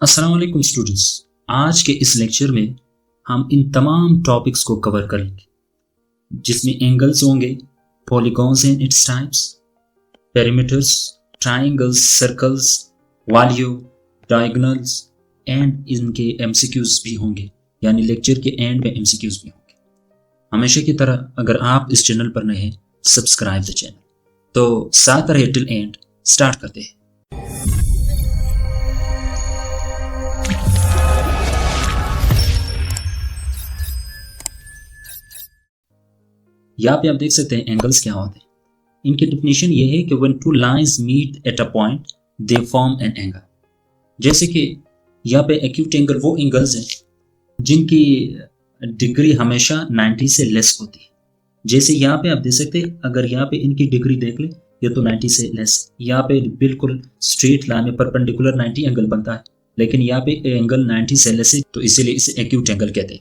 अस्सलाम वालेकुम स्टूडेंट्स। आज के इस लेक्चर में हम इन तमाम टॉपिक्स को कवर करेंगे जिसमें एंगल्स होंगे, polygons and its types, perimeters, triangles, circles, volume, diagonals and इनके एमसीक्यूज भी होंगे, यानी लेक्चर के एंड में एमसीक्यूज भी होंगे। हमेशा की तरह अगर आप इस चैनल पर नए हैं, सब्सक्राइब द चैनल। तो साथ रहे टिल एंड, स्टार्ट करते हैं। यहाँ पे आप देख सकते हैं एंगल्स क्या होते हैं। इनकी डेफिनेशन ये है कि when two lines meet at a point they form an angle. जैसे कि यहाँ पे एक्यूट एंगल वो एंगल्स हैं जिनकी डिग्री हमेशा 90 से लेस होती है। जैसे यहाँ पे आप देख सकते हैं, अगर यहाँ पे इनकी डिग्री देख ले, ये तो 90 से लेस, यहाँ पे बिल्कुल स्ट्रेट लाइन में परपेंडिकुलर 90 एंगल बनता है, लेकिन यहाँ पे एंगल 90 से लेस है, तो इसीलिए इसे एक्यूट एंगल कहते हैं।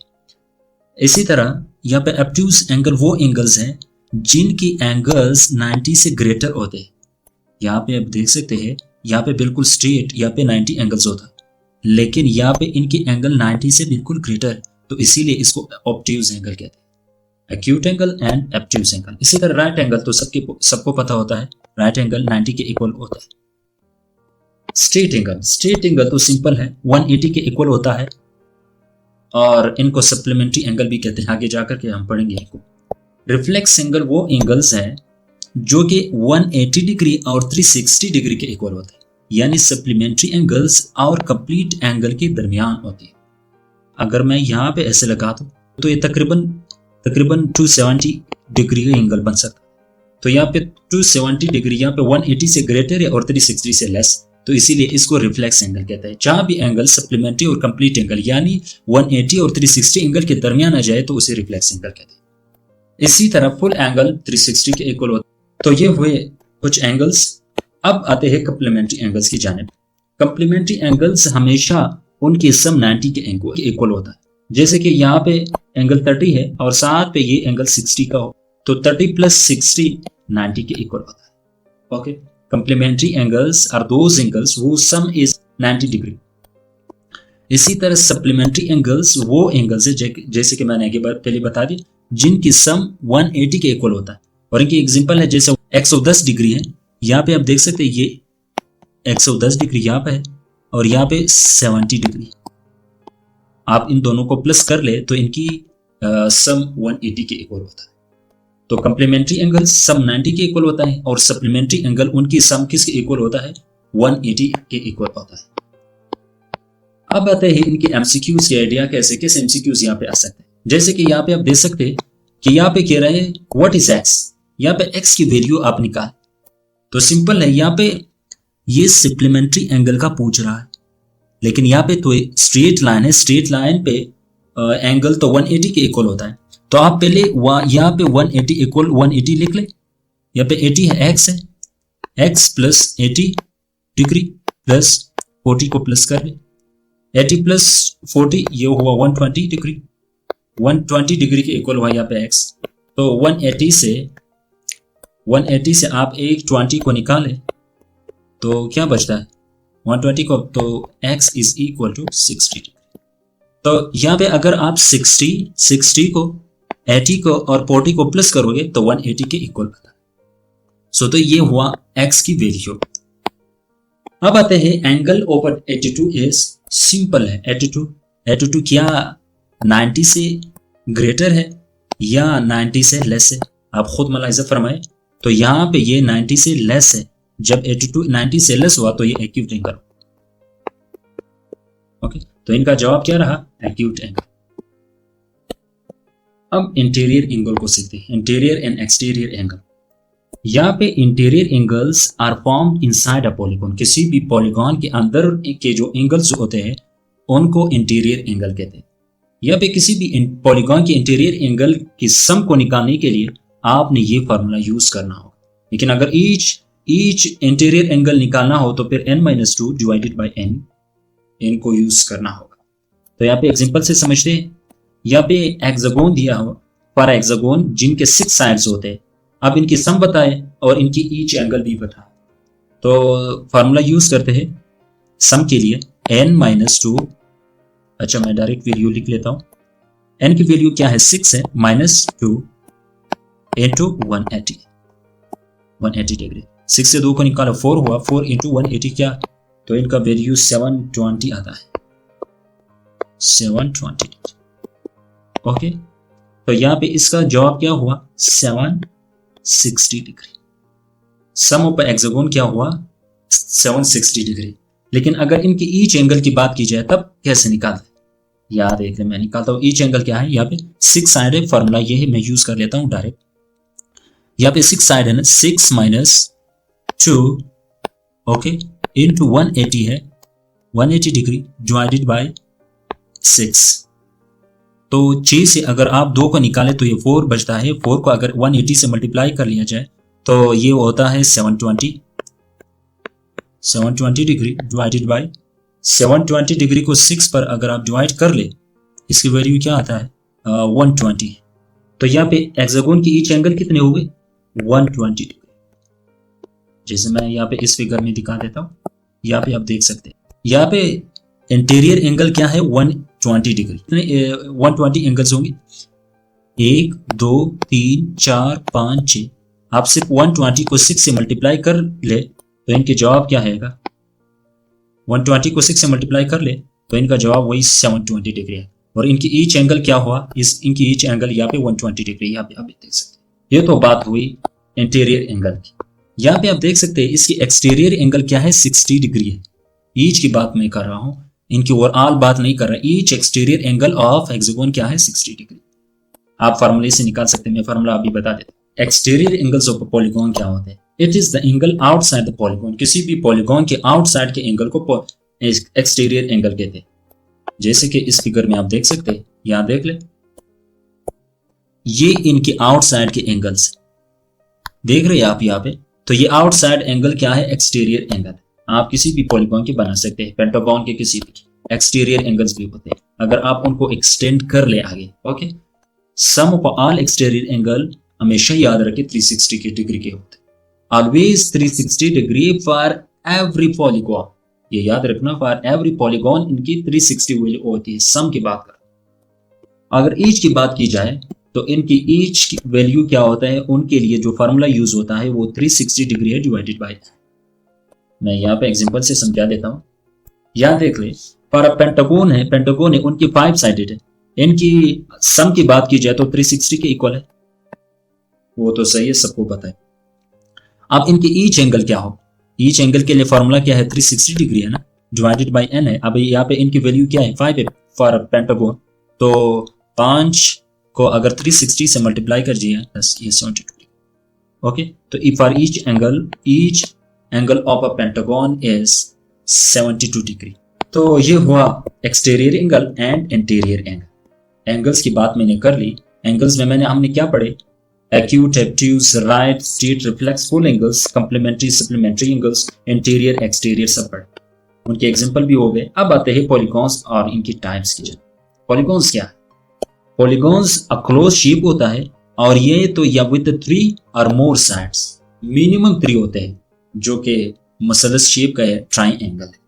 इसी तरह यहाँ पे ऑब्ट्यूज एंगल वो एंगल्स हैं जिनकी एंगल्स 90 से ग्रेटर होते हैं। यहाँ पे आप देख सकते हैं, यहाँ पे बिल्कुल स्ट्रेट यहाँ पे 90 एंगल्स होता है, लेकिन यहाँ पे इनकी एंगल 90 से बिल्कुल ग्रेटर है, तो इसीलिए इसको ऑब्ट्यूज एंगल कहते हैं, acute angle and obtuse angle. इसी तरह राइट एंगल तो सबको पता होता है, राइट एंगल 90 के इक्वल होता है। स्ट्रेट एंगल तो सिंपल है, 180 के इक्वल होता है, और इनको सप्लीमेंट्री एंगल भी कहते हैं। आगे जाकर के हम पढ़ेंगे इनको। रिफ्लेक्स एंगल वो एंगल्स हैं जो कि 180 डिग्री और 360 डिग्री के इक्वल होते हैं, यानी सप्लीमेंट्री एंगल्स और कंप्लीट एंगल के दरमियान होती है। अगर मैं यहाँ पे ऐसे लगा दूं तो ये तकरीबन 270 डिग्री का एंगल बन सकता है। तो यहाँ पे 270 डिग्री यहाँ पे 180 से ग्रेटर है और 360 से लेस, तो इसीलिए इसको रिफ्लेक्स एंगल कहते हैं। जहां भी एंगल सप्लीमेंट्री और कंप्लीट एंगल यानी 180 और 360 एंगल के दरमियान आ जाए तो उसे रिफ्लेक्स एंगल कहते हैं। इसी तरह फुल एंगल 360 के इक्वल होता है। तो ये हुए कुछ एंगल्स। अब आते हैं कम्प्लीमेंट्री एंगल्स की जानिब। कम्प्लीमेंट्री एंगल्स हमेशा उनके सम 90 के इक्वल होता है। जैसे कि यहाँ पे एंगल 30 है और साथ पे ये एंगल 60 का हो, तो 30 + 60 90 के इक्वल होता है। Okay, complementary angles are those angles whose sum is 90 degree। इसी तरह supplementary angles वो angles है जैसे कि मैंने आगे पहले बता दी, जिनकी सम 180 के इक्वल होता है। और इनकी एग्जांपल है, जैसे 110 डिग्री है, यहाँ पे आप देख सकते हैं ये 110 डिग्री यहाँ पे है और यहाँ पे 70 डिग्री। आप इन दोनों को प्लस कर ले तो इनकी सम 180 के इक्वल होता है। तो कम्प्लीमेंट्री एंगल सम 90 के इक्वल होता है और सप्लीमेंट्री एंगल उनकी सम किसके इक्वल होता है, 180 के इक्वल होता है। अब आते हैं इनके एमसीक्यूज के आइडिया, कैसे एमसीक्यूज यहाँ पे आ सकते हैं। जैसे कि यहाँ पे आप देख सकते हैं कि यहाँ पे कह रहे हैं व्हाट इज एक्स, यहाँ पे एक्स की वैल्यू आप निकाल। तो सिंपल है, यहाँ पे ये सप्लीमेंट्री एंगल का पूछ रहा है, लेकिन यहाँ पे तो स्ट्रेट लाइन है, स्ट्रेट लाइन पे एंगल तो 180 के इक्वल होता है। तो आप पहले यहाँ पे 180 इक्वल 180 लिख ले। यहाँ पे 80 है, एक्स है, एक्स प्लस 80 डिग्री प्लस 40 को प्लस कर ले, 80 + 40 ये हुआ 120 डिग्री, 120 डिग्री के इक्वल हुआ यहाँ पे एक्स। तो 180 से आप 120 को निकाले तो क्या बचता है 120 को, तो x is equal to 60 degree. तो यहाँ पे अगर आप 60 को 80 को और 40 को प्लस करोगे तो 180 के इक्वल बता। सो तो ये हुआ x की वैल्यू। अब आते हैं एंगल ओवर 82 इज सिंपल है। 82 क्या 90 से ग्रेटर है या 90 से लेस है, आप खुद मुलाहिजा फरमाए। तो यहाँ पे ये 90 से लेस है, जब 82 90 से लेस हुआ तो ये एक्यूट एंगल। ओके, तो इनका जवाब क्या रहा, एक्यूट एंगल। अब इंटीरियर एंगल को सीखते हैं, इंटीरियर एंड एक्सटीरियर एंगल। यहाँ पे interior angles are formed inside a polygon. किसी भी पॉलीगॉन के अंदर के जो एंगल्स होते हैं उनको इंटीरियर एंगल कहते हैं। यहाँ पे किसी भी पॉलीगॉन के इंटीरियर एंगल की सम को निकालने के लिए आपने ये फार्मूला यूज करना होगा, लेकिन अगर ईच इंटीरियर एंगल निकालना हो तो फिर n-2 डिवाइडेड बाई n इनको यूज करना होगा। तो यहाँ पे एग्जांपल से समझते हैं। यहाँ पे हेक्सागोन दिया हो, पर हेक्सागोन जिनके 6 साइड्स होते हैं, अब इनकी सम बताए और इनकी ईच एंगल भी बताए। तो फार्मूला यूज करते हैं सम के लिए, n माइनस टू, अच्छा मैं डायरेक्ट वैल्यू लिख लेता हूँ। n की वैल्यू क्या है 6 है, माइनस 2 इंटू 180 डिग्री। 6 से 2 को निकालो 4 हुआ, 4 इंटू 180 क्या, तो इनका वैल्यू 720 आता है, 720 डिग्री। ओके, तो यहाँ पे इसका जवाब क्या हुआ 760 डिग्री। सम ऑफ हेक्सागोन क्या हुआ 760 डिग्री। लेकिन अगर इनकी ईच एंगल की बात की जाए तब कैसे निकालते, याद देख मैं निकालता हूँ। ईच एंगल क्या है, यहाँ पे 6 साइड है, फॉर्मूला ये है, मैं यूज कर लेता हूँ डायरेक्ट। यहाँ पे 6 साइड है ना, 6 माइनस 2 ओके इंटू 180 है, 180 डिग्री डिवाइडेड बाय 6। तो 6 से अगर आप 2 को निकाले तो ये 4 बचता है, 4 को अगर 180 से मल्टीप्लाई कर लिया जाए तो ये होता है 720 डिग्री डिवाइडेड बाय 720 डिग्री को 6 पर अगर आप डिवाइड कर ले, इसकी वैल्यू क्या आता है 120। तो यहाँ पे हेक्सागोन की ईच एंगल कितने हो गए 120 डिग्री। जैसे मैं यहाँ पे इस फिगर में दिखा देता हूँ, यहाँ पे आप देख सकते हैं, यहाँ पे इंटीरियर एंगल क्या है 120 डिग्री। कितने 120 एंगल्स होंगे 1 2 3 4 5 6। आप सिर्फ 120 को 6 से मल्टीप्लाई कर ले तो इनके जवाब क्या आएगा, 120 को 6 से मल्टीप्लाई कर ले तो इनका जवाब वही 720 डिग्री है। और इनकी ईच एंगल क्या हुआ, इनकी ईच एंगल यहाँ पे 120 डिग्री, यहाँ पे आप देख सकते हैं। ये तो बात हुई इंटीरियर एंगल की। यहाँ पे आप देख सकते हैं इसकी एक्सटीरियर एंगल क्या है 60 डिग्री है। ईच की बात मैं कर रहा हूँ, इनकी ओवरऑल बात नहीं कर रहा। Each exterior angle of hexagon क्या है 60 डिग्री। आप फार्मूले से निकाल सकते हैं, मैं फार्मूला अभी बता देता हूँ। एक्सटीरियर एंगल्स ऑफ पॉलीगॉन क्या होते हैं, it is the angle outside the polygon. किसी भी पॉलीगॉन के आउटसाइड के एंगल को एक्सटीरियर एंगल कहते हैं। जैसे कि इस फिगर में आप देख सकते हैं, यहां देख ले, ये इनके आउटसाइड के एंगल्स देख रहे हैं आप यहाँ पे। तो ये आउटसाइड एंगल क्या है एक्सटीरियर एंगल। आप किसी भी पॉलीगॉन के बना सकते हैं, पेंटागन के किसी भी एक्सटीरियर एंगल्स भी होते हैं अगर आप उनको एक्सटेंड कर ले आगे। Okay, sum of all exterior angle हमेशा याद रखें 360 के डिग्री के होते हैं। Always 360 degree for every polygon, ये याद रखना, फॉर एवरी पॉलीगॉन इनकी 360 वैल्यू होती है। सम की बात कर, अगर ईच की बात की जाए तो इनकी ईच की वैल्यू क्या होता है, उनके लिए जो फार्मूला यूज होता है वो 360 डिग्री है डिवाइडेड बाय। मैं यहाँ पे एग्जांपल से समझा देता हूँ, यहाँ देख ले, फॉर अ पेंटागन है, पेंटागन है उनकी 5 साइडेड है, इनकी सम की बात की जाए तो 360 के इक्वल है। वो तो सही है, सबको पता है। अब इनकी ईच एंगल क्या हो, ईच एंगल के लिए फॉर्मूला क्या है 360 डिग्री है ना, डिवाइडेड बाय n है। अब यहाँ पे इनकी वैल्यू क्या है 5 है फॉर अ पेंटागन, तो 5 को अगर 360 से मल्टीप्लाई कर दिया बस ये 72 डिग्री। ओके, तो for each angle of a pentagon is 72 degree. तो ये हुआ exterior angle and interior angle. Angles की बात मैंने कर ली। एंगल्स में हमने क्या पढ़े, acute, obtuse, right, straight, reflex, full angles, complementary, supplementary angles, interior, exterior सब पढ़े, उनके एग्जांपल भी हो गए। अब आते हैं पॉलीगॉन्स और इनकी टाइप्स की जाए। पॉलीगॉन्स क्या है, पॉलीगॉन्स अ क्लोज शेप होता है और ये तो या विद 3 और मोर साइड्स, मिनिमम 3 होते हैं, जो कि मसलस शेप का है, ट्राइंगल है।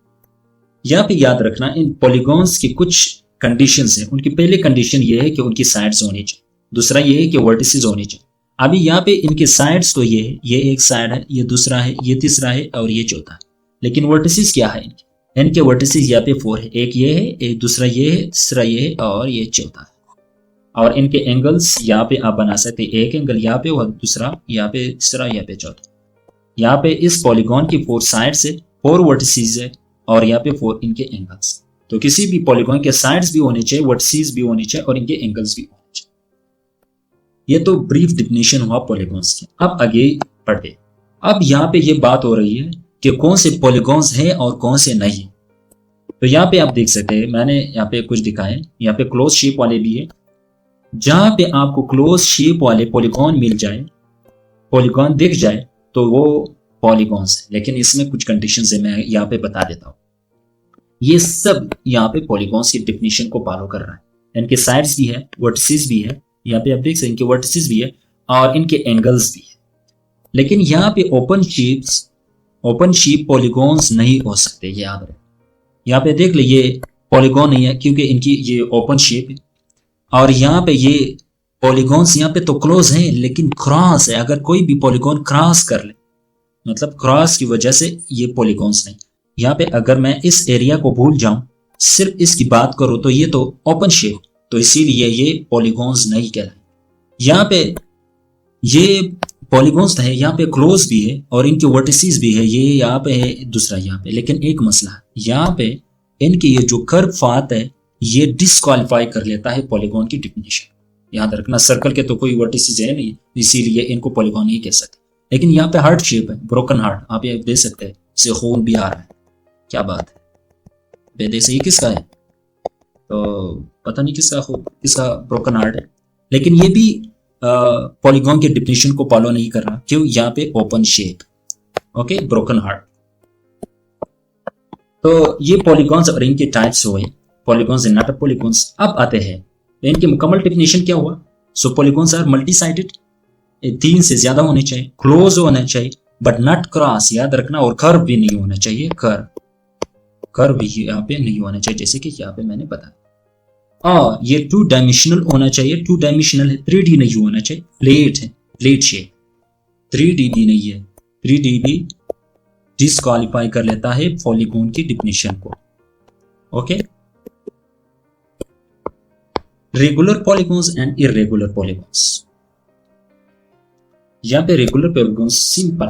यहाँ पे याद रखना इन पॉलीगॉन्स की कुछ कंडीशंस हैं। उनकी पहले कंडीशन ये है कि उनकी साइड्स होनी चाहिए, दूसरा ये है कि वर्टिसेस होनी चाहिए। अभी यहाँ पे इनके साइड्स तो ये है, ये एक साइड है, ये दूसरा है, ये तीसरा है और ये चौथा है। लेकिन वर्टिसेस क्या है इनके वर्टिसेस यहाँ पे 4 है, एक ये है, एक दूसरा ये है, तीसरा ये है और ये चौथा है। और इनके एंगल्स यहाँ पे आप बना सकते हैं, एक एंगल यहाँ पे और दूसरा यहाँ पे, तीसरा यहाँ पे, चौथा। यहाँ पे इस पॉलीगॉन की 4 साइड्स है, 4 वर्टिसेस है और यहाँ पे 4 इनके एंगल्स। तो किसी भी पॉलीगॉन के साइड्स भी होने चाहिए, वर्टिसेस भी होने चाहिए और इनके एंगल्स भी होने चाहिए। ये तो ब्रीफ डिफिनेशन हुआ पॉलीगॉन्स की। अब आगे पढ़ते। अब यहाँ पे ये बात हो रही है कि कौन से पॉलीगॉन्स हैं और कौन से नहीं। तो यहाँ पे आप देख सकते हैं, मैंने यहाँ पे कुछ दिखाए, यहाँ पे क्लोज शेप वाले भी है। जहां पे आपको क्लोज शेप वाले पॉलीगॉन मिल जाए, पॉलीगॉन दिख जाए तो वो पॉलीगॉन्स है। लेकिन इसमें कुछ कंडीशंस है, मैं यहाँ पे बता देता हूँ। ये सब यहाँ पे पॉलीगॉन्स की डेफिनेशन को फॉलो कर रहा है। इनके साइड्स भी है, वर्टिसेस भी है, यहाँ पे आप देख सकते हैं इनके वर्टिसेस भी है और इनके एंगल्स भी है। लेकिन यहाँ पे ओपन शेप पॉलीगॉन्स नहीं हो सकते, ये याद रखें। यहाँ पे देख ले ये पॉलीगॉन नहीं है क्योंकि इनकी ये ओपन शेप है, और यहाँ पे ये पॉलीगॉन्स यहाँ पे तो क्लोज हैं लेकिन क्रॉस है। अगर कोई भी पॉलीगॉन क्रॉस कर ले, मतलब क्रॉस की वजह से ये पॉलीगॉन्स नहीं। यहाँ पे अगर मैं इस एरिया को भूल जाऊं, सिर्फ इसकी बात करूं, तो ये तो ओपन शेप, तो इसीलिए ये पॉलीगॉन्स नहीं कहलाए। यहाँ पे ये पॉलीगॉन्स है, यहाँ पे क्लोज भी है और इनके वर्टिसेस भी है, ये यहाँ पे है, दूसरा यहाँ पे। लेकिन एक मसला है, यहाँ पे इनकी ये जो कर्व पाथ है ये डिस्क्वालीफाई कर लेता है पॉलीगॉन की डेफिनेशन। याद रखना, सर्कल के तो कोई वर्टिसेस है नहीं, इसीलिए इनको पॉलीगॉन नहीं कह सकते। लेकिन यहाँ पे हार्ट शेप है, ब्रोकन हार्ट आप ये दे सकते हैं, इससे खून भी आ रहा है, क्या बात है। बेदे से ये किसका है, तो पता नहीं किसका खून, किसका ब्रोकन हार्ट है। लेकिन ये भी पॉलीगॉन के डेफिनेशन को फॉलो नहीं कर रहा, क्यों, यहाँ पे open shape, okay, broken heart. तो ये पॉलीगॉन्स और इनके टाइप्स हुए, पॉलीगॉन्स एंड नॉट पॉलीगॉन्स। अब आते हैं इनके मुकम्मल डेफिनेशन क्या हुआ। सो पॉलीगॉन्स आर मल्टी साइडेड, 3 से ज्यादा होने चाहिए, क्लोज होना चाहिए बट नॉट क्रॉस, याद रखना, और कर्व भी नहीं होना चाहिए, कर्व भी यहाँ पे नहीं होना चाहिए, जैसे कि यहाँ पे मैंने बताया। और ये 2 डायमेंशनल होना चाहिए, 2 डायमेंशनल है, 3D नहीं होना चाहिए, प्लेट है, प्लेट शेप, 3D भी नहीं है, 3D भी डिस्क्वालीफाई कर लेता है पॉलीगॉन की डेफिनेशन को, okay. Regular polygons and irregular polygons. यहाँ पे regular polygons simple,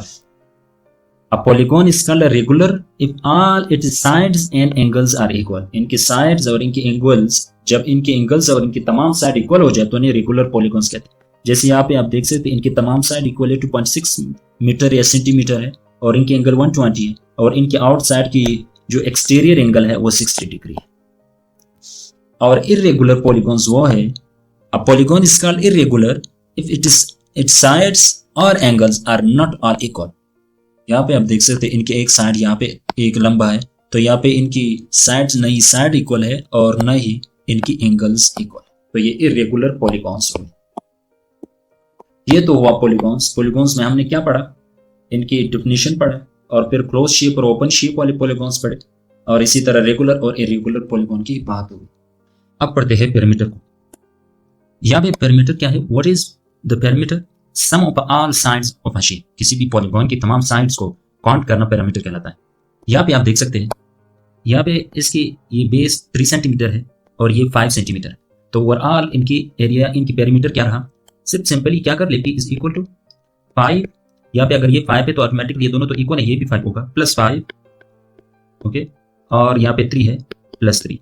a polygon is called regular if all its sides and angles are equal। इनके sides और इनके angles, जब इनके angles और इनकी तमाम साइड इक्वल हो जाए तो इन्हें रेगुलर पॉलीगॉन्स कहते हैं। जैसे यहाँ पे आप देख सकते हैं इनके तमाम साइड इक्वल है 2.6 मीटर या सेंटीमीटर है, और इनके एंगल 120 है, और इनके आउटसाइड की जो एक्सटीरियर एंगल है वो 60 डिग्री है। और इर्रेगुलर पॉलीगॉन्स वो है, a polygon is called irregular if its sides or angles are not all equal। यहाँ पे आप देख सकते हैं इनके एक साइड यहाँ पे एक लंबा है, तो यहाँ पे इनकी साइड्स नहीं साइड इक्वल है और न ही इनकी एंगल्स इक्वल, तो ये इर्रेगुलर पॉलीगॉन्स हुए। ये तो हुआ पॉलीगॉन्स। पॉलीगॉन्स में हमने क्या पढ़ा, इनकी डेफिनेशन पढ़ा, और फिर क्लोज शेप और ओपन शेप वाले पॉलीगॉन्स पढ़े, और इसी तरह रेगुलर और इर्रेगुलर पॉलीगॉन की बात हुई। अब पढ़ते हैं पेरीमीटर को। यहाँ पे पेरीमीटर क्या है, what is the perimeter, sum of all sides of a shape. किसी भी पॉलीगॉन की तमाम साइड्स को काउंट करना पेरीमीटर कहलाता है। यहाँ पे आप देख सकते हैं, यहाँ पे इसकी ये बेस 3 सेंटीमीटर है और ये 5 सेंटीमीटर है, तो ओवरऑल इनकी एरिया, इनकी पेरीमीटर क्या रहा, सिर्फ सिंपली क्या कर ले, P इज इक्वल टू 5। यहाँ पे अगर ये 5 है तो ऑटोमेटिकली ये दोनों तो इक्वल है, ये भी 5 होगा, प्लस 5, ओके, और यहाँ पे 3 है, प्लस 3,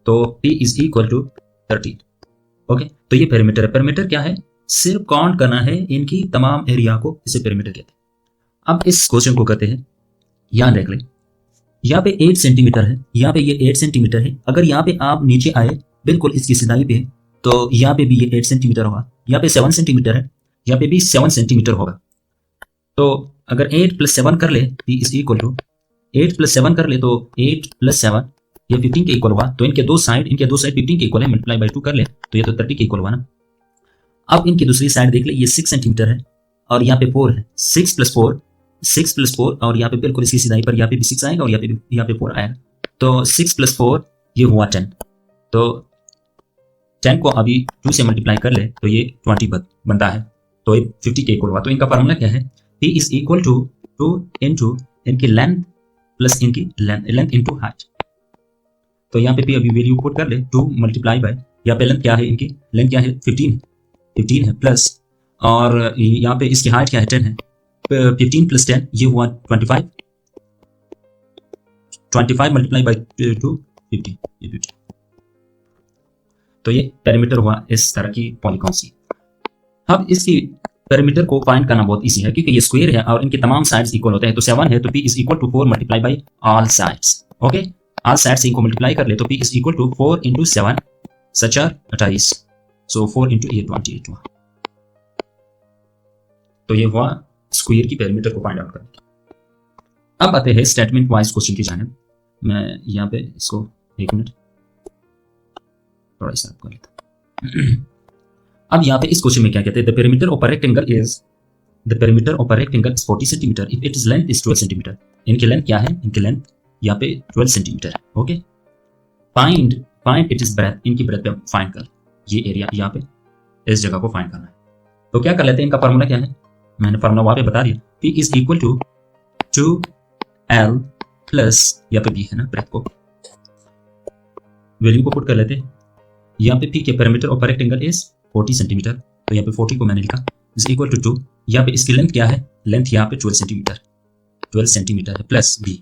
तो P is equal to 13, okay. तो ये पेरीमीटर है। पेरीमीटर क्या है, सिर्फ काउंट करना है इनकी तमाम एरिया को, इसे पेरीमीटर कहते हैं। अब इस क्वेश्चन को करते हैं, याद रख लें, यहाँ पे 8 सेंटीमीटर है, यहाँ पे ये 8 सेंटीमीटर है। अगर यहाँ पे आप नीचे आए बिल्कुल इसकी सिधाई पे, तो यहाँ पे भी ये 8 सेंटीमीटर होगा, यहाँ पे 7 सेंटीमीटर है, यहाँ पे भी 7 सेंटीमीटर होगा। तो अगर 8 + 7 कर ले, P इज इक्वल टू 8 + 7 कर ले, तो 8 + 7 ये 15 के इक्वल होगा। तो इनके दो साइड 15 के इक्वल है, मल्टीप्लाई बाय 2 कर ले तो ये तो 30 के इक्वल होगा ना। अब इनकी दूसरी साइड देख ले, ये 6 सेंटीमीटर है और यहाँ पे 4 है, 6 + 4 और यहाँ पे बिल्कुल इसकी सिधाई पर यहाँ पे भी 6 आएगा और यहाँ पे 4 आएगा, तो 6 + 4 ये हुआ 10। तो 10 को अभी 2 से मल्टीप्लाई कर ले तो ये 20 बनता है, तो ये 50 के इक्वल हुआ। तो इनका फार्मूला क्या है, P is equal to 2 into इनकी लेंथ प्लस इनकी लेंथ इंटू हाइट। तो यहाँ पे P अभी वैल्यू पुट कर ले, 2 मल्टीप्लाई बाय, यहाँ पे लेंथ क्या है, इनकी लेंथ क्या है, 15 है, प्लस और यहाँ पे इसकी हाइट क्या है, 10 है, 15 + 10 ये हुआ 25 मल्टीप्लाई बाय 2 50, ये 50। तो ये पेरीमीटर हुआ इस तरह की पॉलीगॉन सी। अब इसकी पेरीमीटर को फाइंड करना बहुत इजी है, क्योंकि ये स्क्वायर है और इनके तमाम साइड्स इक्वल होते हैं। तो 7 है तो P is equal to 4 multiply by all sides, okay. All side से इनको मल्टीप्लाई कर ले तो P is equal to 4 into 7 सचार 28, सो 4 इंटू 8 28 हुआ। तो ये हुआ स्क्वायर की पेरीमीटर को फाइंड आउट करना। अब आते हैं स्टेटमेंट वाइज क्वेश्चन की जानिब। मैं यहाँ पे इसको 1 मिनट थोड़ा सा कर लेता। अब यहाँ पे इस क्वेश्चन में क्या कहते हैं, the perimeter of a rectangle is 40 centimetre if its length is 12 centimetre. इनकी लेंथ क्या है, इनकी लेंथ यहाँ पे 12 सेंटीमीटर है। Okay, find it is breadth, इनकी ब्रेथ पे फाइंड कर, ये एरिया यहाँ पे इस जगह को फाइंड करना है। तो क्या कर लेते हैं, इनका फार्मूला क्या है, मैंने फार्मूला वहां पे बता दिया, P is equal to 2L plus यहाँ पे B है ना, ब्रेथ को वैल्यू को पुट कर लेते हैं। यहाँ पे P के perimeter of rectangle is 40 centimetre, तो यहाँ पे 40 को मैंने लिखा इज इक्वल टू 2। यहाँ पे इसकी लेंथ क्या है, लेंथ यहाँ पे 12 सेंटीमीटर है प्लस B,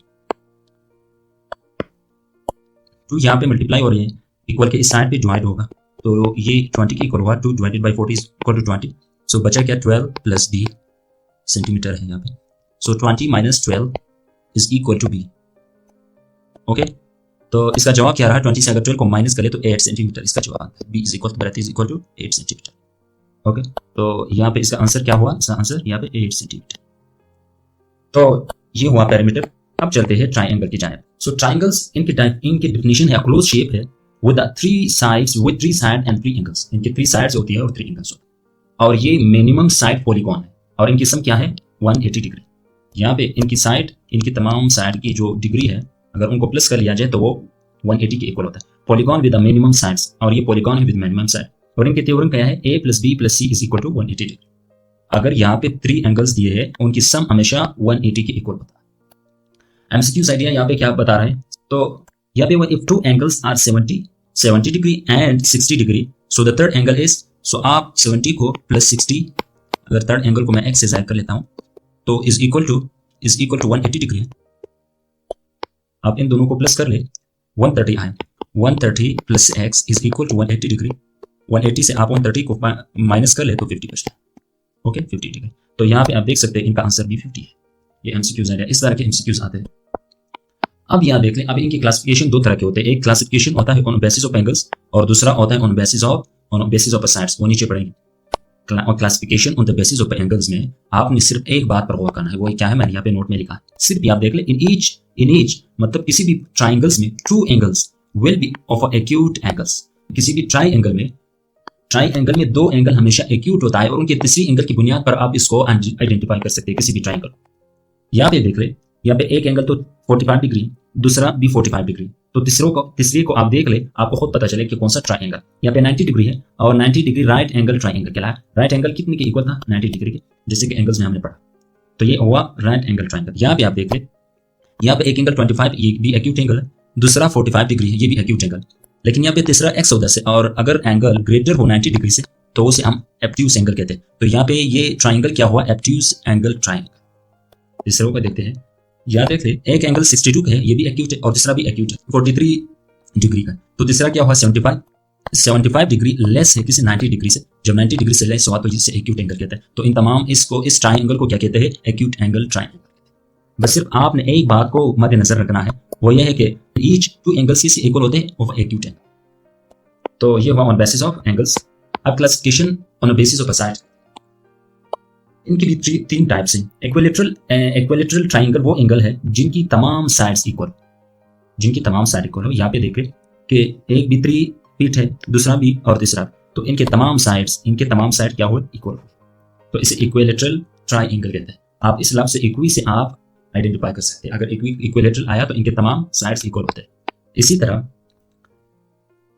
तो यहाँ पे मल्टीप्लाई हो रही है, इक्वल के इस साइड पे डिवाइड होगा, तो ये 20 के इक्वल होगा, 2 divided by 40 equal to 20, so बचा क्या 12 प्लस B सेंटीमीटर है यहाँ पे, so 20 minus 12 is equal to B। Okay, तो इसका जवाब क्या रहा, 20 से अगर 12 को माइनस करें तो 8 सेंटीमीटर इसका जवाब है, B is equal breadth is equal to 8 centimetre. Okay, तो यहाँ पे इसका आंसर क्या हुआ, इसका आंसर यहाँ पे 8 सेंटीमीटर। तो ये हुआ पेरीमीटर। अब चलते हैं ट्राइंगल की जानिब। सो ट्राइंगल्स इनकी डेफिनेशन है, क्लोज शेप है with 3 sides with 3 side and 3 angles, इनके 3 साइड्स होती है और 3 एंगल्स होते हैं, और ये मिनिमम साइड पॉलीगॉन है, और इनकी सम क्या है 180 डिग्री। यहाँ पे इनकी साइड, इनकी तमाम साइड की जो डिग्री है अगर उनको प्लस कर लिया जाए तो वो 180 के इक्वल होता है। Polygon with the minimum sides, और ये पॉलीगॉन है विद मिनिमम साइड, और इनके थ्योरम क्या है, A plus B plus C is equal to 180 degree. अगर यहाँ पे 3 एंगल्स दिए हैं उनकी सम हमेशा 180 के इक्वल होता है। एमसीक्यू आइडिया यहाँ पे क्या बता रहे हैं, तो यहाँ पे if 2 angles are 70 degree and 60 degree, so the third angle is, so आप 70 को प्लस 60, अगर थर्ड एंगल को मैं x से जाहिर कर लेता हूँ तो इज इक्वल टू 180 डिग्री। आप इन दोनों को प्लस कर ले, 130 आए, 130 plus x is equal to 180 degree. 180 से आप 130 को माइनस कर ले तो 50%। Okay, 50 degree. तो यहाँ पे आप देख सकते हैं इनका आंसर भी 50 है। ये एमसीक्यूज है, इस तरह के एमसीक्यूज आते हैं। अब यहाँ देख लें, अब इनकी क्लासिफिकेशन 2 तरह के होते हैं, एक क्लासिफिकेशन होता है ऑन बेसिस ऑफ एंगल्स और दूसरा होता है ऑन बेसिस ऑफ साइड्स, वो नीचे पढ़ेंगे। और classification on the basis of angles में आपने सिर्फ एक बात पर गौर करना है, वो क्या है, मैंने यहाँ पे नोट में लिखा है, सिर्फ आप देख लें, इन ईच मतलब किसी भी ट्राइंगल्स में 2 angles will be of acute angles. किसी भी ट्राइंगल में 2 एंगल हमेशा एक्यूट होता है, और उनके तीसरी एंगल की बुनियाद पर आप इसको आइडेंटिफाई कर सकते हैं किसी भी ट्राइंगल। यहाँ पे देख ले, यहाँ पे एक एंगल तो 45 डिग्री, दूसरा भी 45 डिग्री, तो तीसरे को आप देख ले, आपको खुद पता चले कि कौन सा ट्राइंगल। यहाँ पे 90 डिग्री है और 90 डिग्री राइट एंगल ट्राइंगल कहलाया। राइट एंगल कितने के इक्वल था, 90 डिग्री के, जैसे कि एंगल्स में हमने पढ़ा, तो ये हुआ राइट एंगल ट्राइंगल। यहाँ पे आप देख ले, यहाँ पे एक एंगल 25, ये भी एक्यूट एंगल है, दूसरा 45 डिग्री है, ये भी एक्यूट एंगल, लेकिन यहाँ पे तीसरा x है, और अगर एंगल ग्रेटर हो 90 डिग्री से तो उसे हम एब्ट्यूस एंगल कहते हैं। तो यहाँ पे ये ट्राइंगल क्या हुआ, एब्ट्यूस एंगल ट्राइंगल। तीसरे को देखते हैं, यहाँ देख ले, एक एंगल 62 का है, ये भी एक्यूट है, और तीसरा भी एक्यूट है 43 डिग्री का, तो तीसरा क्या हुआ 75 डिग्री लेस है किसी 90 डिग्री से। जब 90 डिग्री से लेस हुआ तो इसे एक्यूट एंगल कहते हैं। तो इन तमाम इस ट्राइंगल को क्या कहते हैं, एक्यूट एंगल ट्राइंगल। बस सिर्फ आपने एक बात को मद्देनजर रखना है, वो ये है कि ईच 2 एंगल्स से इक्वल होते हैं ऑफ एक्यूट एंगल। तो ये हुआ ऑन बेसिस ऑफ एंगल्स। अब classification on basis of side, इनकी भी 3 टाइप्स हैं। इक्विलैटरल ट्राइंगल वो एंगल है जिनकी तमाम साइड्स इक्वल हो। यहाँ पे देखें कि एक भी 3 फीट है, दूसरा भी और तीसरा, तो इनके तमाम साइड क्या हो, इक्वल हो, तो इसे इक्विलैटरल ट्राइंगल कहते हैं। आप इस लफ्ज़ से इक्वी से आप आइडेंटिफाई कर सकते हैं, अगर इक्विलैटरल आया तो इनके तमाम साइड्स इक्वल होते हैं। इसी तरह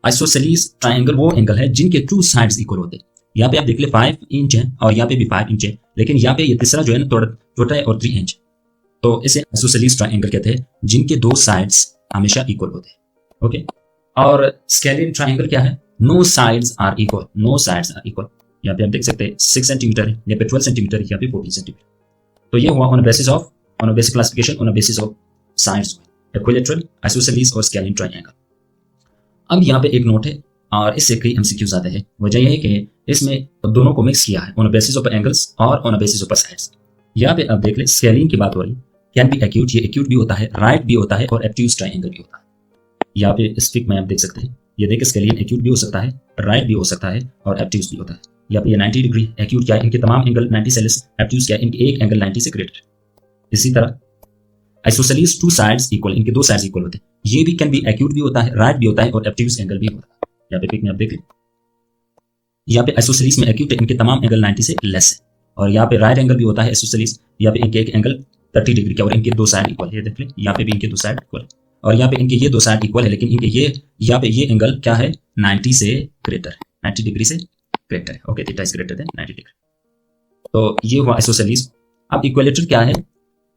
आइसोसेलेस ट्राइंगल वो एंगल है जिनके 2 साइड्स इक्वल होते हैं। यहाँ पे आप देख ले 5 इंच है और यहाँ पे भी 5 इंच है, लेकिन यहाँ पे ये तीसरा जो है ना थोड़ा छोटा है और 3 इंच, तो इसे आइसोसेलेस ट्राइंगल कहते हैं जिनके 2 साइड्स हमेशा इक्वल होते हैं। ओके, और स्केलियन ट्राइंगल क्या है, नो साइड्स आर इक्वल। यहाँ पे आप देख सकते हैं 6 सेंटीमीटर है, यहाँ पे 12 सेंटीमीटर, यहाँ पे 14 सेंटीमीटर। तो ये हुआ on basis classification on basis of sides, equilateral, isosceles और स्केलियन ट्राइंगल। अब यहाँ पे एक नोट है, और इससे कई एमसीक्यूज आते हैं। वजह यह है कि इसमें दोनों को मिक्स किया है, ऑन बेसिस ऑफ एंगल्स और ऑन बेसिस ऑफ साइड्स। यहाँ पे अब देख ले, स्केलियन की बात हो रही, कैन बी एक्यूट, ये एक्यूट भी होता है, राइट भी होता है, और एब्ट्यूस ट्राइंगल भी होता है। यहाँ पे इस पिक में आप देख सकते हैं, ये देखिए स्केलियन एक्यूट भी हो सकता है, राइट भी हो सकता है, और एब्ट्यूस भी होता है। यहाँ पे ये 90 डिग्री एक्यूट क्या है, इनके तमाम एंगल 90 से लेस, एब्ट्यूस क्या है, इनके एक एंगल 90 से ग्रेटर। इसी तरह आइसोसेलेस 2 साइड्स इक्वल, इनके 2 साइड्स इक्वल होते हैं। ये भी कैन बी एक्यूट भी होता है, राइट भी होता है, और एब्ट्यूस एंगल भी होता है। यहाँ पे पिक में आप देख लें, यहाँ पे आइसोसेलेस में एक्यूट है, इनके तमाम एंगल 90 से लेस है, और यहाँ पे राइट एंगल भी होता है आइसोसेलेस, यहाँ पे इनके एक एंगल 30 डिग्री के, और इनके दो साइड इक्वल है। देख ले यहाँ पे भी इनके दो साइड इक्वल है, और यहाँ पे इनके ये दो साइड इक्वल है, लेकिन इनके ये यहाँ पे ये एंगल क्या है 90 से ग्रेटर है, 90 डिग्री से ग्रेटर है। Okay, theta is greater than 90 degree. तो ये हुआ आइसोसेलेस। अब इक्विलेटरल क्या है,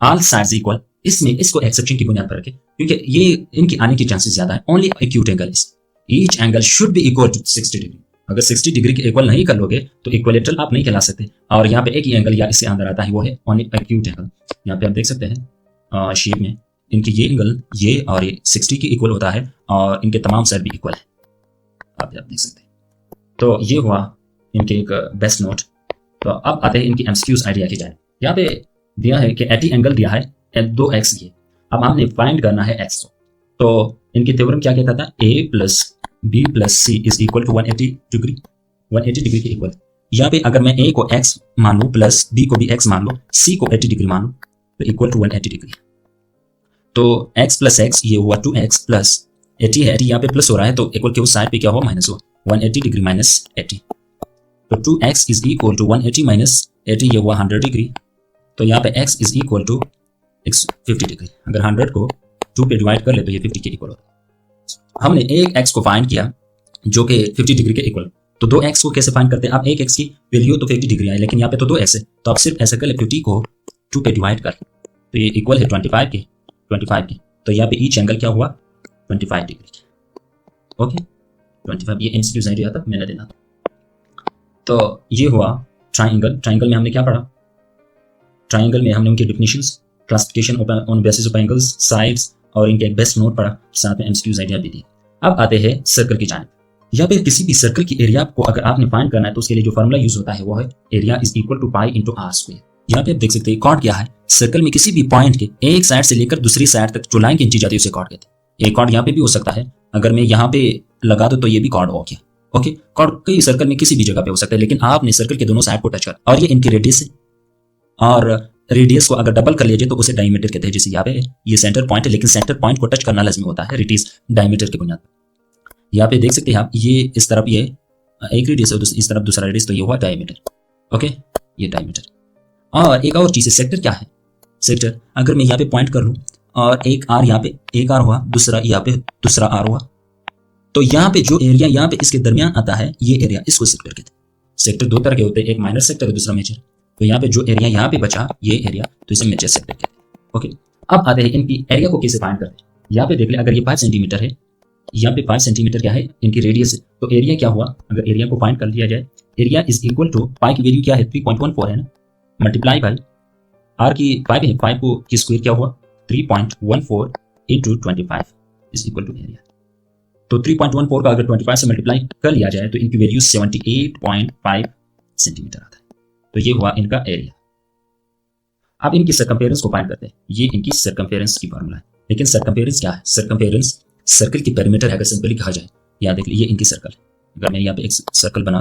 ऑल साइड्स इक्वल। इसमें इसको एक्सेप्शन की बुनियाद पर रखें क्योंकि ये इनकी आने की चांसेस ज्यादा है। Only acute angle is each angle should be equal to 60 degree. अगर 60 डिग्री के इक्वल नहीं कर लोगे तो इक्विलेटरल आप नहीं कहला सकते। और यहाँ पे एक ही एंगल या इससे अंदर आता है, वो है ओनली एक्यूट एंगल। यहाँ पे आप देख सकते हैं शेप में इनकी ये एंगल ये और ये 60 के इक्वल होता है, और इनके तमाम साइड भी इक्वल है, आप देख सकते हैं। तो ये हुआ इनके एक बेस्ट नोट। तो अब आते हैं इनकी एमसीक्यूज आइडिया की जाए। यहाँ पे दिया है कि एटी एंगल दिया है 2x ये। अब हमने फाइंड करना है x। तो इनकी थ्योरम क्या कहता था, a plus B plus C is equal to 180 degree, 180 degree के इक्वल। यहाँ पे अगर मैं a को x मान लूँ प्लस b को भी x मान लूँ, c को 80 डिग्री मान लूँ, तो इक्वल टू 180 डिग्री। तो x प्लस x ये हुआ 2x प्लस 80 है, 80 यहाँ पे प्लस हो रहा है तो इक्वल के उस साइड पे क्या हुआ माइनस हुआ, 180 डिग्री माइनस 80। तो 2x is equal to 180 minus 80, ये हुआ 100 डिग्री। तो यहाँ पे x is equal to 50 degree. अगर 100 को 2 पे डिवाइड कर ले तो ये 50 के इक्वल होता है। हमने एक x को फाइंड किया जो कि 50 डिग्री के इक्वल। तो 2x को कैसे फाइंड करते हैं, आप एक x की वैल्यू तो 50 डिग्री आई, लेकिन यहाँ पे तो 2x है, तो आप सिर्फ ऐसा कर ले 50 को 2 पे डिवाइड कर, तो ये इक्वल है 25 के। तो यहाँ पे ईच एंगल क्या हुआ 25 डिग्री। ओके 25, ये एमसीक्यू आइडिया था, मैंने देना था। तो ये हुआ ट्राइंगल। ट्राइंगल में हमने क्या पढ़ा, ट्राइंगल में हमने उनके definitions, classification on basis of angles, sides और इनके एक बेस्ट नोट पढ़ा, साथ में एमसीक्यूज आइडिया भी दी। अब आते हैं सर्कल की जानिब। यहाँ पे किसी भी सर्कल की एरिया को अगर आपने फाइंड करना है तो उसके लिए जो फॉर्मूला यूज होता है वो है area is equal to pi into r square. यहाँ पे आप देख सकते हैं कॉर्ड क्या है, सर्कल में किसी भी पॉइंट के एक साइड से लेकर दूसरी साइड तक जो लाइन खींची जाती है उसे कॉर्ड कहते हैं। एक कॉर्ड यहाँ पे भी हो सकता है, अगर मैं यहाँ पे लगा दूं तो ये भी कॉर्ड हो गया। ओके, कॉर्ड कई सर्कल में किसी भी जगह पे हो सकता है, लेकिन आपने सर्कल के दोनों साइड को टच कर, और ये इनकी रेडियस है, और रेडियस को अगर डबल कर लीजिए तो उसे डायमीटर कहते हैं। जैसे यहाँ पे ये सेंटर पॉइंट है, लेकिन सेंटर पॉइंट को टच करना लाजमी होता है रेडियस डायमीटर के बुनियाद पर। यहाँ पे देख सकते हैं आप, ये इस तरफ ये एक रेडियस है, इस तरफ दूसरा रेडियस, तो ये हुआ डायमीटर। ओके, ये डायमीटर। और एक और चीज है, सेक्टर क्या है, सेक्टर अगर मैं यहाँ पे पॉइंट कर लूँ और एक आर यहाँ पे एक आर हुआ, दूसरा यहाँ पे दूसरा आर हुआ, तो यहाँ पे जो एरिया यहाँ पे इसके दरमियान आता है ये एरिया, इसको सेक्टर कहते हैं। सेक्टर दो तरह के होते हैं, एक माइनर सेक्टर है दूसरा मेजर। तो यहाँ पे जो एरिया यहाँ पे बचा ये एरिया, तो इसे मेजर सेक्टर कहते हैं। ओके, अब आते हैं इनकी एरिया को कैसे फाइंड करते हैं। यहाँ पे देख ले, अगर ये 5 सेंटीमीटर है, यहाँ पे 5 सेंटीमीटर क्या है इनकी रेडियस है, तो एरिया क्या हुआ, अगर एरिया को फाइंड कर लिया जाए, एरिया इज इक्वल टू पाई की वैल्यू क्या है 3.14 है ना, मल्टीप्लाई बाई आर की 5 है, 5 को की स्क्वायर क्या हुआ 3.14 into 25 is equal to area. तो 3.14 का अगर 25 से मल्टीप्लाई कर लिया जाए तो इनकी वैल्यू 78.5 सेंटीमीटर आता है। तो ये हुआ इनका एरिया। अब इनकी सरकमफेरेंस को फाइंड करते हैं, ये इनकी सरकमफेरेंस की फार्मूला है। लेकिन सरकमफेरेंस क्या है, सरकमफेरेंस सर्कल की पेरीमीटर है अगर सिंपली कहा जाए। यहाँ देख लीजिए, ये इनकी सर्कल है। अगर मैं यहाँ पे एक सर्कल बना,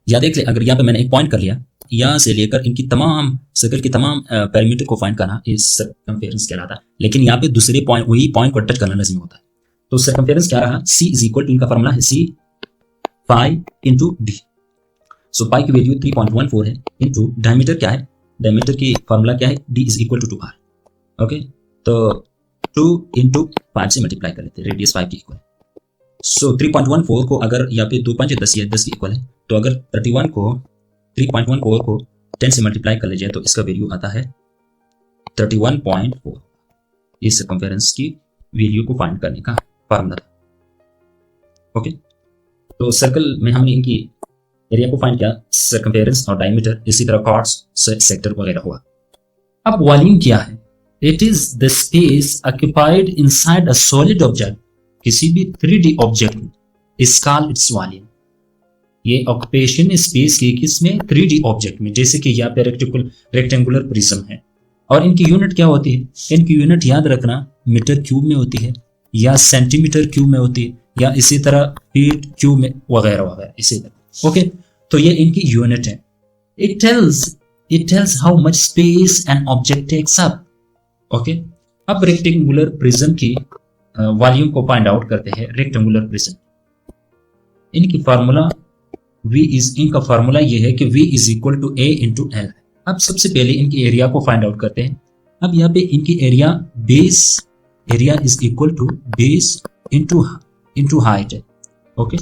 या देख ले, अगर यहाँ पे मैंने एक पॉइंट कर लिया, यहाँ से लेकर इनकी तमाम सर्कल की तमाम पेरीमीटर को फाइंड करना इस सरकमफेरेंस कहलाता है। लेकिन यहाँ पे दूसरे पॉइंट, वही पॉइंट को टच करना लाजिम होता है। तो सरकमफेरेंस क्या रहा, C इज इक्वल टू, इनका फार्मूला है C पाई इंटू डी। सो पाई की वैल्यू 3.14 है, इंटू डायमीटर क्या है, डायमीटर की फार्मूला क्या है, D is equal to 2R। ओके, तो 2 इंटू 5 से मल्टीप्लाई कर लेते हैं, रेडियस 5 की इक्वल। सो 3.14 को अगर यहाँ पे 2 5 10 है, 10 की इक्वल है, तो अगर 3.14 को 10 से मल्टीप्लाई कर लीजिए तो इसका वैल्यू आता है 31.4। इस सर्कमफेरेंस की वैल्यू को फाइंड करने का फार्मूला था। ओके, तो सर्कल में हमने इनकी एरिया को फाइंड किया, सर्कमफेरेंस और डायमीटर, इसी तरह कॉर्ड्स, सेक्टर वगैरह हुआ। अब वॉल्यूम क्या है, it is the space occupied inside a solid object. किसी भी 3D ऑब्जेक्ट में इज कॉल्ड इट्स वॉल्यूम। ये ऑक्यूपेशन स्पेस की किसमें, 3D ऑब्जेक्ट में। जैसे कि यहाँ पे रेक्टेंगुलर प्रिज्म है, और इनकी यूनिट क्या होती है, इनकी यूनिट याद रखना मीटर क्यूब में होती है, या सेंटीमीटर क्यूब में होती है, या इसी तरह फीट क्यूब में वगैरह वगैरह इसी तरह। ओके, तो ये इनकी यूनिट है। It tells how much space an object takes up. Okay, अब रेक्टेंगुलर प्रिज्म की वॉल्यूम को फाइंड आउट करते हैं। रेक्टेंगुलर प्रिज्म, इनकी फार्मूला इनका फार्मूला ये है कि V is equal to A into L. अब सबसे पहले इनके एरिया को फाइंड आउट करते हैं। अब यहाँ पे इनकी area is equal to base into height है। Okay,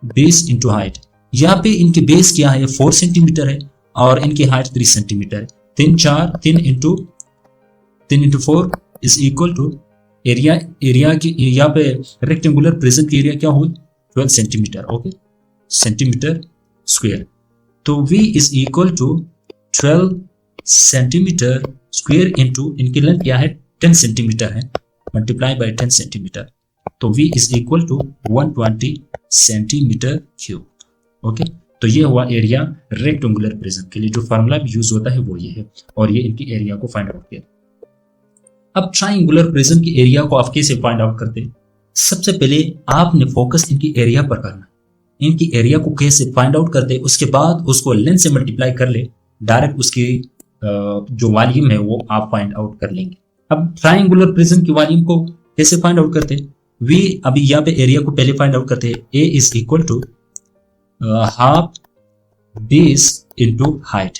base into height. यहाँ पे इनके बेस क्या है, 4 सेंटीमीटर है और इनकी हाइट 3 सेंटीमीटर है। 3 into 4 is equal to area की, यहाँ पे रेक्टेंगुलर प्रिज्म की एरिया क्या हुई, 12 सेंटीमीटर। Okay, centimetre square. तो V is equal to 12 centimetre square into इनकी लेंथ क्या है, 10 सेंटीमीटर है, मल्टीप्लाई बाय 10 सेंटीमीटर। तो V is equal to 120 centimetre cube. Okay, तो ये हुआ एरिया रेक्टेंगुलर प्रिज्म के लिए। जो फार्मूला यूज होता है वो ये है, और ये इनकी एरिया को फाइंड आउट किया। अब ट्राइंगुलर प्रिज्म की एरिया को आप कैसे फाइंड आउट करते हैं? सबसे पहले आपने फोकस इनकी एरिया पर करना है। इनकी एरिया को कैसे फाइंड आउट करते हैं, उसके बाद उसको लेंथ से मल्टीप्लाई कर ले, डायरेक्ट उसकी जो वॉल्यूम है वो आप फाइंड आउट कर लेंगे। अब ट्राइंगुलर प्रिज्म की वॉल्यूम को कैसे फाइंड आउट करते हैं? वी अभी यहाँ पे एरिया को पहले फाइंड आउट करते हैं। A is equal to half base into height.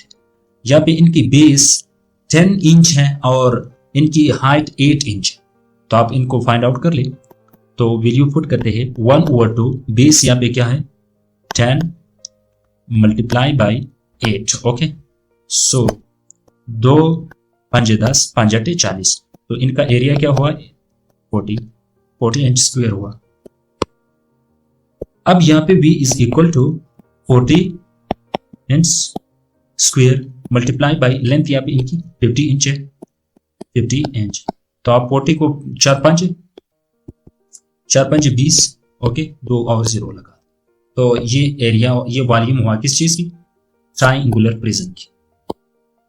यहाँ पे इनकी बेस 10 इंच है और इनकी हाइट 8 इंच है, तो आप इनको फाइंड आउट कर ले। तो वैल्यू पुट करते हैं 1/2, बेस यहाँ पे क्या है 10 मल्टीप्लाई बाई 8। ओके, सो 2 5 10 5 8 40। तो इनका एरिया क्या हुआ 40 इंच स्क्वायर हुआ। अब यहाँ पे V is equal to 40 inch square multiply by length यहाँ पे इनकी 50 इंच है, 50 इंच। तो आप 40 को 4 5 20। ओके, 2 और 0 लगा। तो ये एरिया, ये वॉल्यूम हुआ किस चीज की, ट्राइंगुलर प्रिज्म की।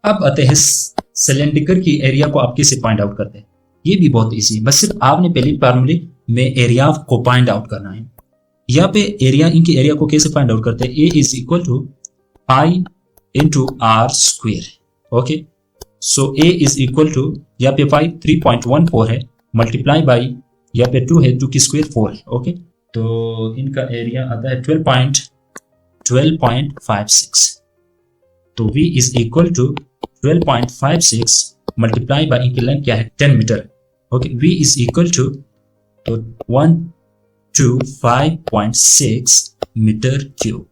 अब आते हैं सिलेंडर की एरिया को आप कैसे फाइंड आउट करते हैं? ये भी बहुत इजी है, बस सिर्फ आपने पहले फार्मूले में एरिया को फाइंड आउट करना है। यहाँ पे एरिया, इनकी एरिया को कैसे फाइंड आउट करते हैं? A is equal to pi into r square. Okay, so A is equal to, यहाँ पे पाई 3.14 है, मल्टीप्लाई बाई यहाँ पे 2 है, 2 की स्क्वेयर 4 है। ओके, तो इनका एरिया आता है 12.56। तो V is equal to 12.56 multiply by इनकी लेंथ क्या है 10 metre. Okay, V is equal to तो 125.6 मीटर क्यूब।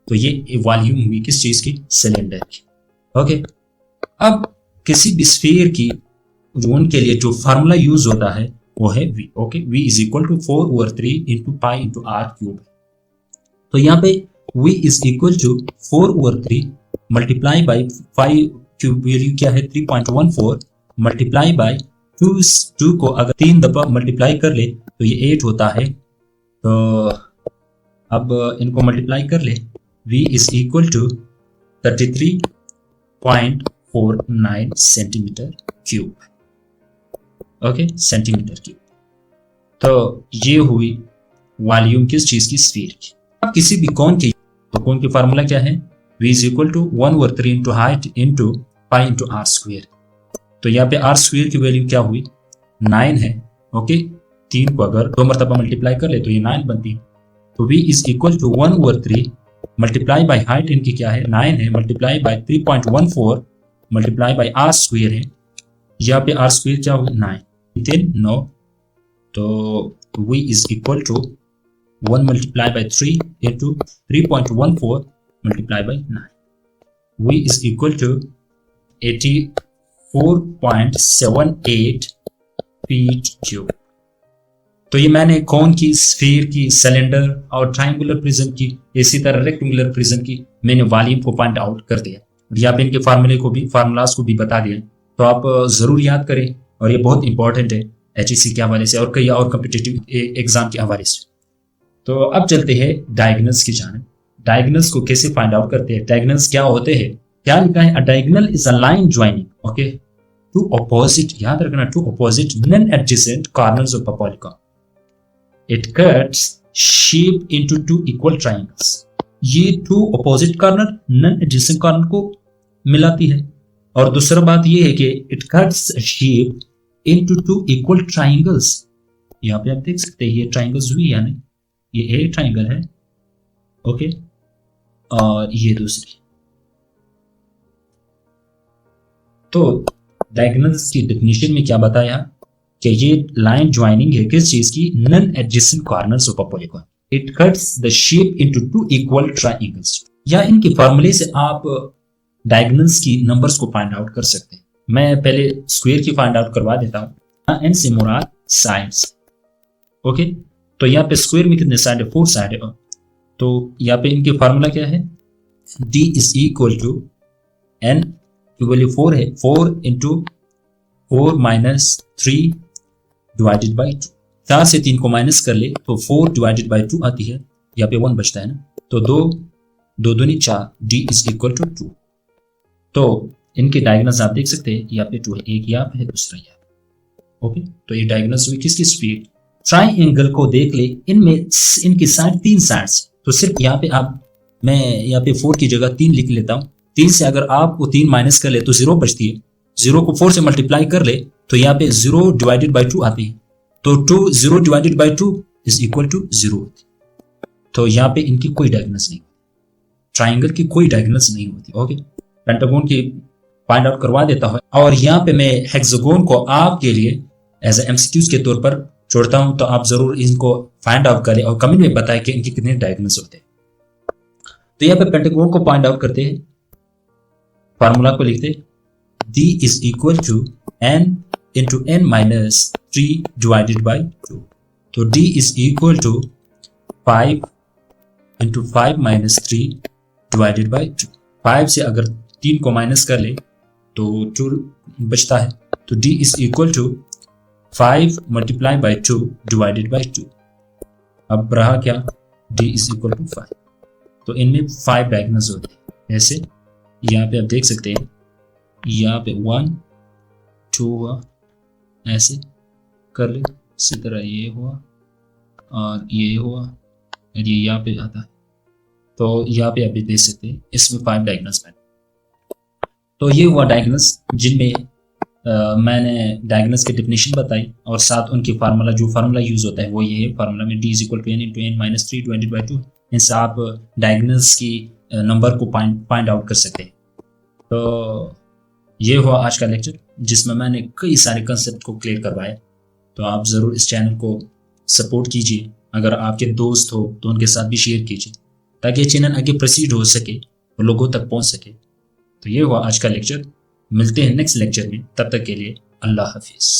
तो ये वॉल्यूम हुई किस चीज की, सिलेंडर की। ओके, अब किसी भी स्फीयर की जोन के लिए जो फार्मूला यूज होता है वो है V। Okay, V is equal to 4/3 into pi into r cube. तो यहाँ पे V is equal to 4/3 multiply by 5 cube, value क्या है 3.14 मल्टीप्लाई बाई 2 को अगर 3 दफा मल्टीप्लाई कर ले तो ये 8 होता है। तो अब इनको मल्टीप्लाई कर ले, V is equal to 33.49 centimetre cube. Okay, centimetre cube. तो ये हुई वॉल्यूम किस चीज की, स्फीयर की। अब किसी भी कोन की, तो कोन की फार्मूला क्या है, V is equal to 1/3 into height into pi into r square. तो यहाँ पे आर स्क्वेयर की वैल्यू क्या हुई 9 है। ओके, 3 को अगर 2 मरतबा मल्टीप्लाई कर ले तो ये 9 बनती है। तो V is equal to 1/3 multiply by height इनकी क्या है 9 है, multiply by 3.14 multiply by r square है। यहाँ पे आर स्क्वेयर क्या हुई 9 9। तो V is equal to 1 multiply by 3 into 3.14 multiply by 9। V is equal to 84.78 feet cube. तो ये मैंने कोन की, स्फीयर की, सिलेंडर और ट्राइंगुलर प्रिज्म की, इसी तरह रेक्टेंगुलर प्रिज्म की मैंने वॉल्यूम को फाइंड आउट कर दिया। और यहाँ पे इनके फार्मूलाज को भी बता दिया। तो आप जरूर याद करें, और ये बहुत इंपॉर्टेंट है HEC के हवाले से और कई और कॉम्पिटिटिव एग्जाम के हवाले से। तो अब चलते हैं डायगोनल्स की जानिब। डायगोनल्स को कैसे फाइंड आउट करते हैं, डायगोनल्स क्या होते हैं? क्या लिखा है, a diagonal is a line joining, okay, two opposite, याद रखना, two opposite non adjacent corners of a polygon. It cuts shape into 2 equal triangles. ये 2 opposite corner non adjacent corner को मिलाती है। और दूसरा बात ये है कि it cuts shape into 2 equal triangles. यहाँ पे आप देख सकते हैं ये ट्रायंगल्स हुई, यानी ये एक ट्रायंगल है, ओके, और ये दूसरी। तो डायगोनल्स की डेफिनेशन में क्या बताया कि ये लाइन ज्वाइनिंग है किस चीज की, non adjacent corners of a polygon, it cuts the shape into two equal triangles. या इनके फार्मूले से आप डायगोनल्स की नंबर्स को फाइंड आउट कर सकते हैं। मैं पहले स्क्वायर की फाइंड आउट करवा देता हूँ। एन से मुराद साइड्स। ओके, तो यहाँ पे स्क्वायर में कितने साइड है, 4 साइड है। तो यहाँ पे इनके फार्मूला क्या है, d is equal to n की वैल्यू 4 है, 4 इंटू 4 माइनस 3 डिवाइडेड बाई 2। 4 से 3 को माइनस कर ले तो 4 डिवाइडेड बाई 2 आती है, यहाँ पे 1 बचता है ना, तो 2 दूनी 4, d इज इक्वल टू 2। तो इनके डायगोनल्स आप देख सकते हैं, यहाँ पे 2 है, एक यहाँ पे है, दूसरा यहाँ पे। ओके, तो ये डायगोनल्स हुई किसकी, स्पीड। ट्राइंगल को देख ले, इनमें इनकी साइड 3 साइड्स, तो सिर्फ यहाँ पे आप, मैं यहाँ पे 4 की जगह 3 लिख लेता हूँ। 3 से अगर आपको 3 माइनस कर ले तो 0 बचती है, 0 को 4 से मल्टीप्लाई कर ले तो यहाँ पे 0 डिवाइडेड बाई 2 आती है, तो 0 divided by 2 is equal to 0। तो यहाँ पे इनकी कोई डायगोनल्स नहीं, ट्राइंगल की कोई डायगोनल्स नहीं होती। ओके, पेंटागन की फाइंड आउट करवा देता हूँ, और यहाँ पे मैं हेक्सागोन को आपके लिए एज एमसीक्यूज के तौर पर छोड़ता हूँ, तो आप जरूर इनको फाइंड आउट करें और कमेंट में बताएं कि इनके कितने डायगोनल्स होते हैं। तो यहाँ पे पेंटागन को फाइंड आउट करते हैं, फार्मूला को लिखते हैं, d is equal to n into n minus 3 divided by 2। तो d is equal to 5 into 5 minus 3 divided by 2। 5 से अगर 3 को माइनस कर ले तो 2 बचता है, तो d is equal to 5 multiply by 2 divided by 2। अब रहा क्या, d इज इक्वल टू 5। तो इनमें 5 डायगोनल्स होते हैं। ऐसे यहाँ पे आप देख सकते हैं, यहाँ पे 1 2 हुआ, ऐसे कर ले, इसी तरह ये हुआ और ये हुआ, और ये यहाँ पे आता है। तो यहाँ पे आप भी देख सकते हैं, इसमें 5 डायगोनल्स हैं। तो ये हुआ डायगोनल्स, जिनमें मैंने डायगोनल्स की डेफिनेशन बताई और साथ उनकी फार्मूला, जो फार्मूला यूज होता है वो ये है, फार्मूला में d is equal to n into n minus 3 divided by 2। इनसे आप डायगोनल्स की नंबर को फाइंड आउट कर सकते हैं। तो ये हुआ आज का लेक्चर, जिसमें मैंने कई सारे कंसेप्ट को क्लियर करवाया। तो आप ज़रूर इस चैनल को सपोर्ट कीजिए, अगर आपके दोस्त हो तो उनके साथ भी शेयर कीजिए, ताकि ये चैनल आगे प्रोसीड हो सके और लोगों तक पहुंच सके। तो ये हुआ आज का लेक्चर, मिलते हैं नेक्स्ट लेक्चर में, तब तक के लिए अल्लाह हाफिज़।